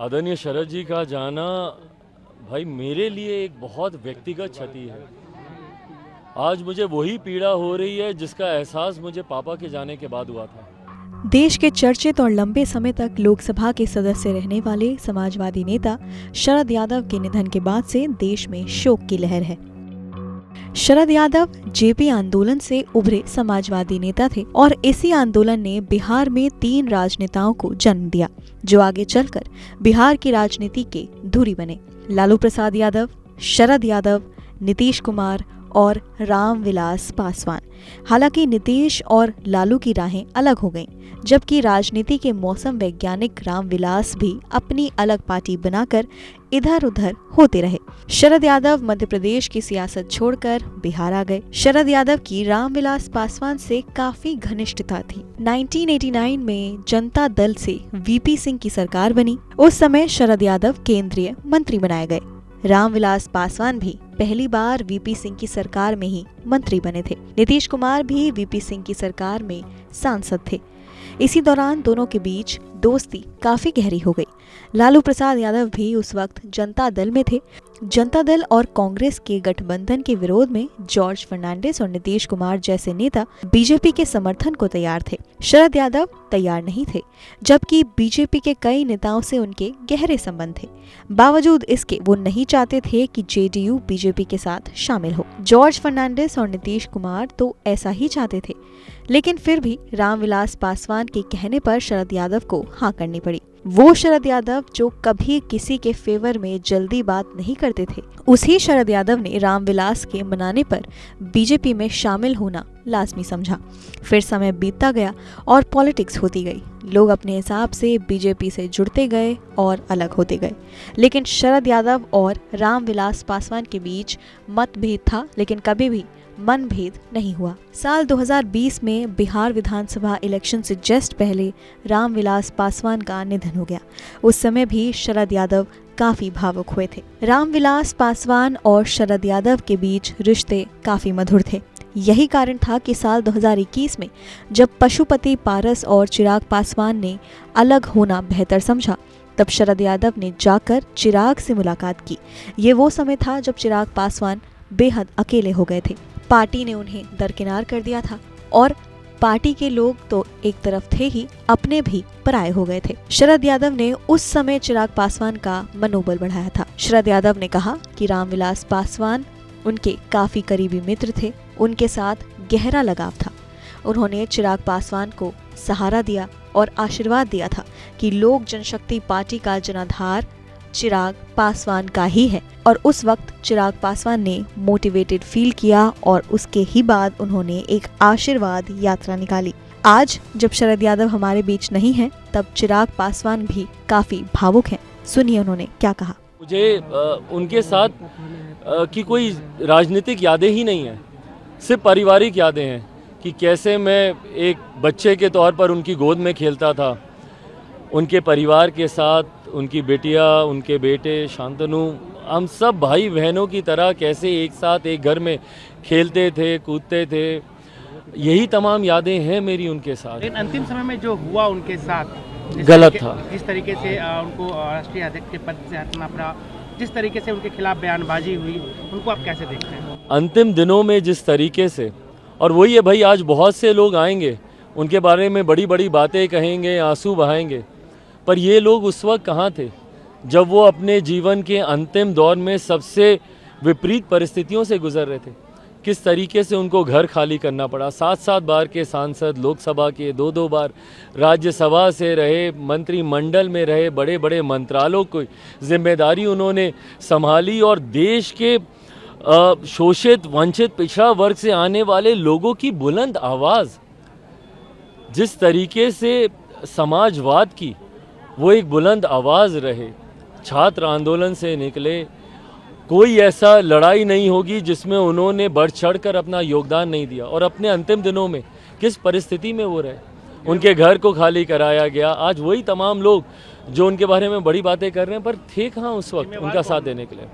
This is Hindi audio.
आदरणीय शरद जी का जाना भाई मेरे लिए एक बहुत व्यक्तिगत क्षति है। आज मुझे वही पीड़ा हो रही है जिसका एहसास मुझे पापा के जाने के बाद हुआ था। देश के चर्चित और लंबे समय तक लोकसभा के सदस्य रहने वाले समाजवादी नेता शरद यादव के निधन के बाद से देश में शोक की लहर है। शरद यादव जेपी आंदोलन से उभरे समाजवादी नेता थे और इसी आंदोलन ने बिहार में 3 राजनेताओं को जन्म दिया जो आगे चलकर बिहार की राजनीति के धुरी बने। लालू प्रसाद यादव, शरद यादव, नीतीश कुमार और रामविलास पासवान। हालांकि नीतीश और लालू की राहें अलग हो गईं, जबकि राजनीति के मौसम वैज्ञानिक रामविलास भी अपनी अलग पार्टी बनाकर इधर उधर होते रहे। शरद यादव मध्य प्रदेश की सियासत छोड़कर बिहार आ गए। शरद यादव की रामविलास पासवान से काफी घनिष्ठता थी। 1989 में जनता दल से वीपी सिंह की सरकार बनी। उस समय शरद यादव केंद्रीय मंत्री बनाए गए। रामविलास पासवान भी पहली बार वीपी सिंह की सरकार में ही मंत्री बने थे। नीतीश कुमार भी वीपी सिंह की सरकार में सांसद थे। इसी दौरान दोनों के बीच दोस्ती काफी गहरी हो गई। लालू प्रसाद यादव भी उस वक्त जनता दल में थे। जनता दल और कांग्रेस के गठबंधन के विरोध में जॉर्ज फर्नांडिस और नीतीश कुमार जैसे नेता बीजेपी के समर्थन को तैयार थे। शरद यादव तैयार नहीं थे, जबकि बीजेपी के कई नेताओं से उनके गहरे संबंध थे। बावजूद इसके वो नहीं चाहते थे कि जेडीयू बीजेपी के साथ शामिल हो। जॉर्ज फर्नांडिस और नीतीश कुमार तो ऐसा ही चाहते थे, लेकिन फिर भी रामविलास पासवान के कहने पर शरद यादव को हाँ करनी पड़ी। वो शरद यादव जो कभी किसी के फेवर में जल्दी बात नहीं करते थे, उसी शरद यादव ने रामविलास के मनाने पर बीजेपी में शामिल होना लाजमी समझा। फिर समय बीतता गया और पॉलिटिक्स होती गई। लोग अपने हिसाब से बीजेपी से जुड़ते गए और अलग होते गए, लेकिन शरद यादव और रामविलास पासवान के बीच मतभेद था, लेकिन कभी भी मनभेद नहीं हुआ। साल 2020 में बिहार विधानसभा इलेक्शन से जस्ट पहले रामविलास पासवान का निधन हो गया। उस समय भी शरद यादव काफी भावुक हुए थे। रामविलास पासवान और शरद यादव के बीच रिश्ते काफी मधुर थे। यही कारण था कि साल 2021 में जब पशुपति पारस और चिराग पासवान ने अलग होना बेहतर समझा, तब शरद यादव ने जाकर चिराग से मुलाकात की। ये वो समय था जब चिराग पासवान बेहद अकेले हो गए थे। पार्टी ने उन्हें दरकिनार कर दिया था और पार्टी के लोग तो एक तरफ थे ही, अपने भी पराये हो गए थे। शरद यादव ने उस समय चिराग पासवान का मनोबल बढ़ाया था। शरद यादव ने कहा कि रामविलास पासवान उनके काफी करीबी मित्र थे, उनके साथ गहरा लगाव था। उन्होंने चिराग पासवान को सहारा दिया और आशीर्वाद दिया था कि लोक जनशक्ति पार्टी का जनाधार चिराग पासवान का ही है, और उस वक्त चिराग पासवान ने मोटिवेटेड फील किया और उसके ही बाद उन्होंने एक आशीर्वाद यात्रा निकाली। आज जब शरद यादव हमारे बीच नहीं है, तब चिराग पासवान भी काफी भावुक हैं। सुनिए उन्होंने क्या कहा। मुझे उनके साथ की कोई राजनीतिक यादें ही नहीं है, सिर्फ पारिवारिक यादें हैं कि कैसे मैं एक बच्चे के तौर पर उनकी गोद में खेलता था, उनके परिवार के साथ, उनकी बेटियां, उनके बेटे शांतनु, हम सब भाई बहनों की तरह कैसे एक साथ एक घर में खेलते थे, कूदते थे। यही तमाम यादें हैं मेरी उनके साथ। लेकिन अंतिम समय में जो हुआ उनके साथ गलत था। जिस तरीके से उनको राष्ट्रीय अध्यक्ष के पद से हटना पड़ा, जिस तरीके से उनके खिलाफ बयानबाजी हुई, उनको आप कैसे देखते हैं? अंतिम दिनों में जिस तरीके से, और वही है भाई, आज बहुत से लोग आएंगे, उनके बारे में बड़ी बड़ी बातें कहेंगे, आंसू बहाएंगे, पर ये लोग उस वक्त कहाँ थे जब वो अपने जीवन के अंतिम दौर में सबसे विपरीत परिस्थितियों से गुजर रहे थे। किस तरीके से उनको घर खाली करना पड़ा। 7-7 बार के सांसद, लोकसभा के 2-2 बार राज्यसभा से रहे, मंत्रिमंडल में रहे, बड़े बड़े मंत्रालयों की जिम्मेदारी उन्होंने संभाली, और देश के शोषित, वंचित, पिछड़ा वर्ग से आने वाले लोगों की बुलंद आवाज़, जिस तरीके से समाजवाद की वो एक बुलंद आवाज़ रहे। छात्र आंदोलन से निकले, कोई ऐसा लड़ाई नहीं होगी जिसमें उन्होंने बढ़ चढ़कर अपना योगदान नहीं दिया, और अपने अंतिम दिनों में किस परिस्थिति में वो रहे, उनके घर को खाली कराया गया। आज वही तमाम लोग जो उनके बारे में बड़ी बातें कर रहे हैं, पर थे कहाँ उस वक्त उनका साथ देने के लिए।